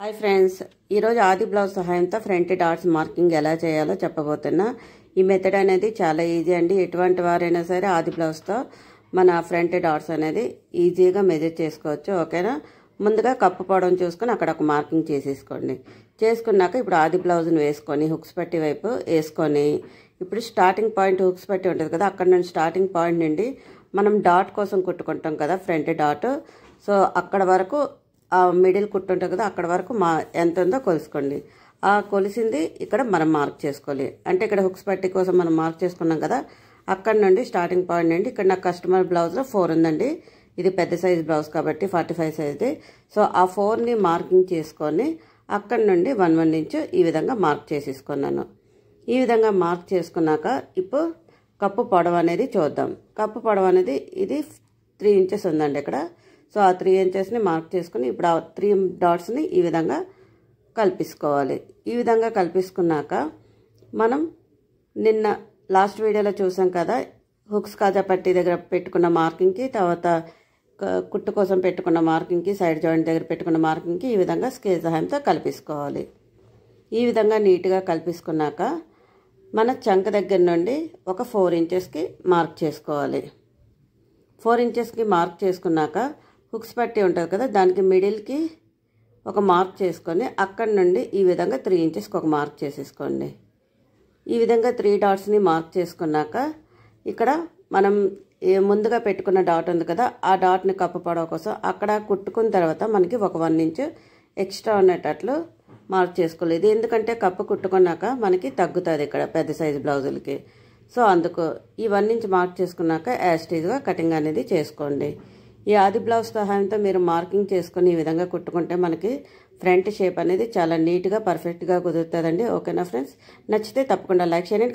Hi friends, ఈరోజు ఆది blouse సహాయంతో ఫ్రంట్ డాట్స్ మార్కింగ్ ఎలా చేయాలో చెప్పబోతున్నా. ఈ మెథడ్ అనేది చాలా ఈజీ అండి. ఎటువంటి వారైనా సరే ఆది బ్లౌజ్తో మన ఫ్రంట్ డాట్స్ అనేది ఈజీగా మెజర్ చేసుకోవచ్చు. ఓకేనా? ముందుగా కప్పు పొడవును చూసుకొని అక్కడ ఒక మార్కింగ్ చేసేసుకోండి. చేసుకున్నాక ఇప్పుడు ఆది బ్లౌజ్ని వేసుకొని హుక్స్ పట్టి వైపు వేసుకొని ఇప్పుడు స్టార్టింగ్ పాయింట్ హుక్స్ పట్టి ఉంటుంది కదా, అక్కడ నుండి స్టార్టింగ్ పాయింట్ నుండి మనం డాట్ కోసం కుట్టుకుంటాం కదా, ఫ్రంట్ డాట్. సో అక్కడ వరకు ఆ మిడిల్ కుట్టు ఉంటుంది కదా, అక్కడ వరకు ఎంత ఉందో కొలుసుకోండి. ఆ కొలిసింది ఇక్కడ మనం మార్క్ చేసుకోవాలి. అంటే ఇక్కడ హుక్స్ పట్టి కోసం మనం మార్క్ చేసుకున్నాం కదా, అక్కడ నుండి స్టార్టింగ్ పాయింట్ నుండి ఇక్కడ నాకు కస్టమర్ బ్లౌజ్లో 4 ఉందండి. ఇది పెద్ద సైజ్ బ్లౌజ్ కాబట్టి 45 సైజ్ది. సో ఆ 4ని మార్కింగ్ చేసుకొని అక్కడ నుండి 1 ఇంచు ఈ విధంగా మార్క్ చేసేసుకున్నాను. ఈ విధంగా మార్క్ చేసుకున్నాక ఇప్పుడు కప్పు పొడవు అనేది చూద్దాం. కప్పు పొడవు అనేది ఇది 3 ఇంచెస్ ఉందండి ఇక్కడ. సో ఆ 3 ఇంచెస్ని మార్క్ చేసుకుని ఇప్పుడు ఆ 3 డాట్స్ని ఈ విధంగా కలిపేసుకోవాలి. ఈ విధంగా కలిపేసుకున్నాక మనం నిన్న లాస్ట్ వీడియోలో చూసాం కదా, హుక్స్ కాజా పట్టి దగ్గర పెట్టుకున్న మార్కింగ్కి, తర్వాత కుట్టు కోసం పెట్టుకున్న మార్కింగ్కి, సైడ్ జాయింట్ దగ్గర పెట్టుకున్న మార్కింగ్కి ఈ విధంగా స్కేల్ సహాయంతో కలిపేసుకోవాలి. ఈ విధంగా నీట్గా కలిపేసుకున్నాక మన చంక దగ్గర నుండి ఒక 4 ఇంచెస్కి మార్క్ చేసుకోవాలి. 4 ఇంచెస్కి మార్క్ చేసుకున్నాక హుక్స్ పట్టి ఉంటుంది కదా, దానికి మిడిల్కి ఒక మార్క్ చేసుకొని అక్కడ నుండి ఈ విధంగా 3 ఇంచెస్కి ఒక మార్క్ చేసేసుకోండి. ఈ విధంగా 3 డాట్స్ని మార్క్ చేసుకున్నాక ఇక్కడ మనం ముందుగా పెట్టుకున్న డాట్ ఉంది కదా, ఆ డాట్ని కప్పు పొడవు కోసం అక్కడ కుట్టుకున్న తర్వాత మనకి ఒక 1 ఇంచు ఎక్స్ట్రా ఉండేటట్లు మార్క్ చేసుకోవాలి. ఇది ఎందుకంటే కప్పు కుట్టుకున్నాక మనకి తగ్గుతుంది ఇక్కడ పెద్ద సైజు బ్లౌజులకి. సో అందుకు ఈ 1 ఇంచ్ మార్క్ చేసుకున్నాక యాస్టీజ్గా కటింగ్ అనేది చేసుకోండి. ఈ ఆది బ్లౌజ్ సహాయంతో మీరు మార్కింగ్ చేసుకుని ఈ విధంగా కుట్టుకుంటే మనకి ఫ్రంట్ షేప్ అనేది చాలా నీట్గా పర్ఫెక్ట్గా కుదురుతుందండి. ఓకేనా ఫ్రెండ్స్? నచ్చితే తప్పకుండా లైక్ చేయండి.